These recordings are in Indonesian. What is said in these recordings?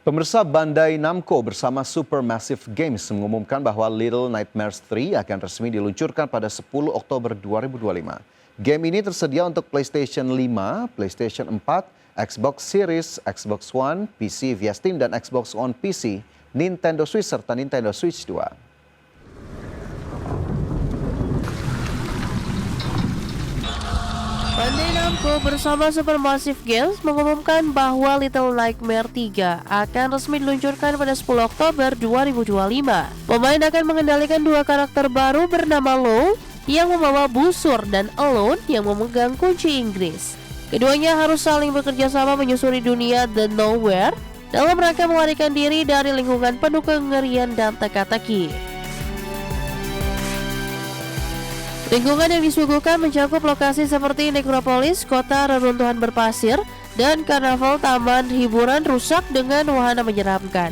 Pemirsa, Bandai Namco bersama Supermassive Games mengumumkan bahwa Little Nightmares 3 akan resmi diluncurkan pada 10 Oktober 2025. Game ini tersedia untuk PlayStation 5, PlayStation 4, Xbox Series, Xbox One, PC via Steam, dan Xbox One PC, Nintendo Switch, serta Nintendo Switch 2. Bandai Namco bersama Supermassive Games mengumumkan bahwa Little Nightmares 3 akan resmi diluncurkan pada 10 Oktober 2025. Pemain akan mengendalikan dua karakter baru bernama Low yang membawa busur dan Alone yang memegang kunci Inggris. Keduanya harus saling bekerja sama menyusuri dunia The Nowhere dalam rangka melarikan diri dari lingkungan penuh kengerian dan teka-teki. Lingkungan yang disuguhkan mencakup lokasi seperti nekropolis, kota reruntuhan berpasir, dan karnaval taman hiburan rusak dengan wahana menyeramkan.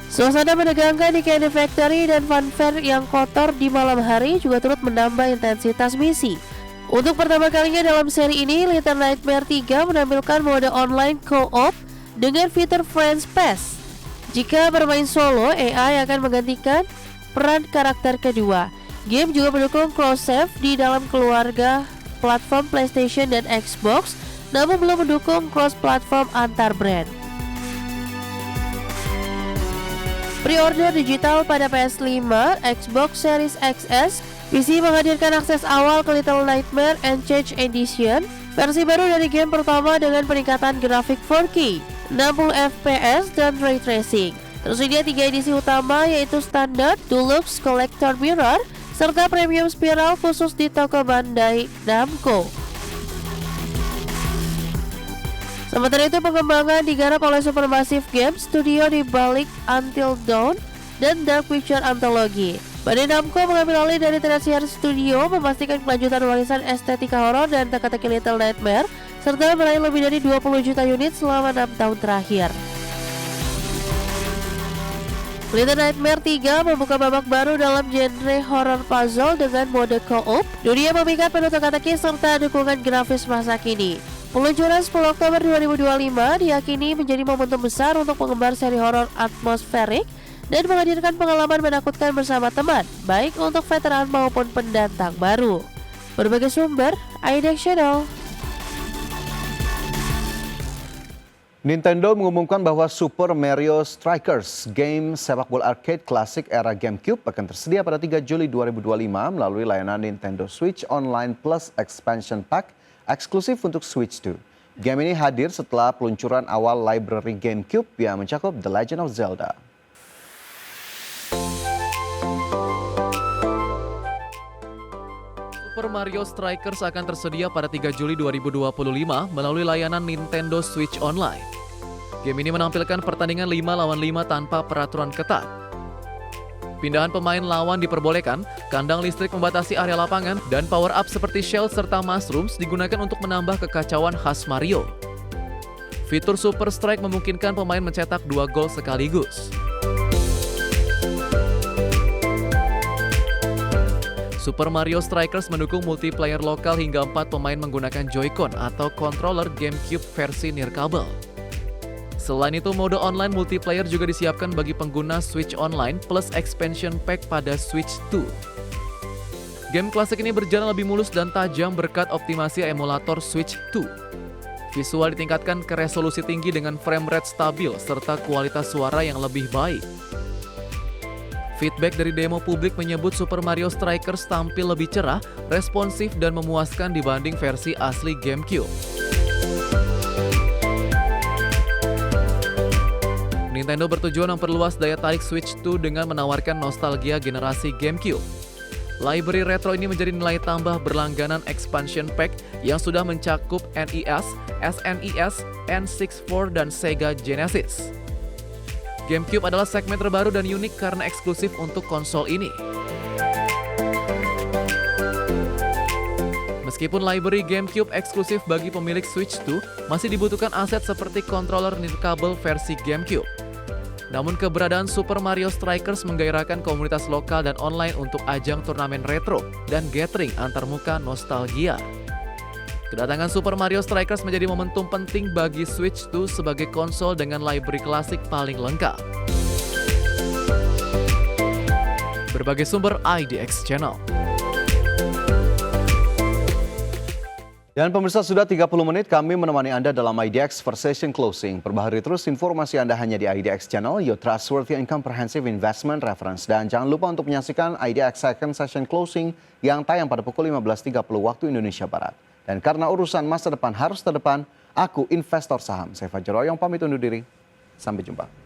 Suasana menegangkan di Candy Factory dan funfair yang kotor di malam hari juga turut menambah intensitas misi. Untuk pertama kalinya dalam seri ini, Little Nightmares 3 menampilkan mode online co-op dengan fitur Friends Pass. Jika bermain solo, AI akan menggantikan peran karakter kedua. Game juga mendukung cross-save di dalam keluarga platform PlayStation dan Xbox, namun belum mendukung cross-platform antar brand. Pre-order digital pada PS5, Xbox Series XS, PC menghadirkan akses awal ke Little Nightmares Enhanced Edition, versi baru dari game pertama dengan peningkatan grafik 4K, 60 FPS, dan Ray Tracing. Tersedia 3 edisi utama yaitu Standard, Deluxe, Collector Mirror, serta Premium Spiral khusus di toko Bandai Namco. Sementara itu, pengembangan digarap oleh Supermassive Games, studio di balik Until Dawn dan Dark Pictures Anthology. Bandai Namco mengambil alih dari Tertiary Studio, memastikan kelanjutan warisan estetika horor dan teka-teki Little Nightmares, serta meraih lebih dari 20 juta unit selama 6 tahun terakhir. Little Nightmares 3 membuka babak baru dalam genre horror puzzle dengan mode co-op, dunia memikat penuh teka-teki serta dukungan grafis masa kini. Peluncuran 10 Oktober 2025 diyakini menjadi momentum besar untuk penggemar seri horor atmosferik dan menghadirkan pengalaman menakutkan bersama teman, baik untuk veteran maupun pendatang baru. Berbagai sumber, iDeck Channel. Nintendo mengumumkan bahwa Super Mario Strikers, game sepak bola arcade klasik era GameCube, akan tersedia pada 3 Juli 2025 melalui layanan Nintendo Switch Online Plus Expansion Pack eksklusif untuk Switch 2. Game ini hadir setelah peluncuran awal library GameCube yang mencakup The Legend of Zelda. Super Mario Strikers akan tersedia pada 3 Juli 2025 melalui layanan Nintendo Switch Online. Game ini menampilkan pertandingan 5 lawan 5 tanpa peraturan ketat. Pindahan pemain lawan diperbolehkan, kandang listrik membatasi area lapangan, dan power-up seperti shell serta mushrooms digunakan untuk menambah kekacauan khas Mario. Fitur Super Strike memungkinkan pemain mencetak 2 gol sekaligus. Super Mario Strikers mendukung multiplayer lokal hingga 4 pemain menggunakan Joy-Con atau controller GameCube versi nirkabel. Selain itu, mode online multiplayer juga disiapkan bagi pengguna Switch Online plus expansion pack pada Switch 2. Game klasik ini berjalan lebih mulus dan tajam berkat optimasi emulator Switch 2. Visual ditingkatkan ke resolusi tinggi dengan frame rate stabil serta kualitas suara yang lebih baik. Feedback dari demo publik menyebut Super Mario Strikers tampil lebih cerah, responsif, dan memuaskan dibanding versi asli GameCube. Nintendo bertujuan memperluas daya tarik Switch 2 dengan menawarkan nostalgia generasi GameCube. Library retro ini menjadi nilai tambah berlangganan expansion pack yang sudah mencakup NES, SNES, N64, dan Sega Genesis. GameCube adalah segmen terbaru dan unik karena eksklusif untuk konsol ini. Meskipun library GameCube eksklusif bagi pemilik Switch 2, masih dibutuhkan aset seperti controller nirkabel versi GameCube. Namun keberadaan Super Mario Strikers menggairahkan komunitas lokal dan online untuk ajang turnamen retro dan gathering antarmuka nostalgia. Kedatangan Super Mario Strikers menjadi momentum penting bagi Switch 2 sebagai konsol dengan library klasik paling lengkap. Berbagai sumber IDX Channel. Dan pemirsa, sudah 30 menit kami menemani Anda dalam IDX First Session Closing. Perbaharui terus informasi Anda hanya di IDX Channel, your trustworthy and comprehensive investment reference. Dan jangan lupa untuk menyaksikan IDX Second Session Closing yang tayang pada pukul 15.30 waktu Indonesia Barat. Dan karena urusan masa depan harus terdepan, aku investor saham. Saya Fajar Royong pamit undur diri. Sampai jumpa.